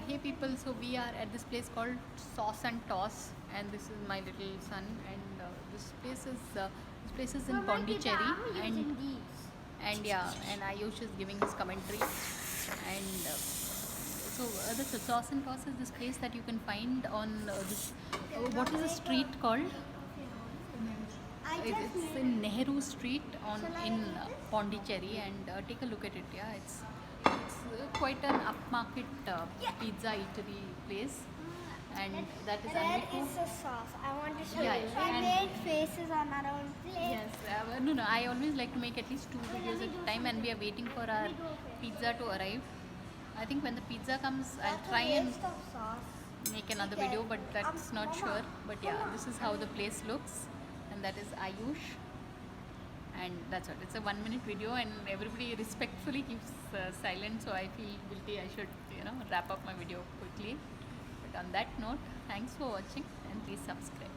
Hey people, so we are at this place called Sauce and Toss, and this is my little son. And this place is in Pondicherry, and yeah, and Ayush is giving his commentary. And the Sauce and Toss is this place that you can find on this. What is the street called? It's in Nehru Street in Pondicherry, and take a look at it. Yeah, it's quite an upmarket pizza eatery place, and that is Where Anviku. is the sauce? I want to show Yeah, you. We and- made faces on our own plate. Yes, no. I always like to make at least 2 videos at a time, and we are waiting for our pizza to arrive. I think when the pizza comes, I'll try and Waste of sauce. make another video, but that's not sure. But yeah, this is how the place looks, and that is Ayush. And that's all. It's a 1 minute video, and everybody respectfully keeps silent. So I feel guilty. I should, wrap up my video quickly. But on that note, thanks for watching, and please subscribe.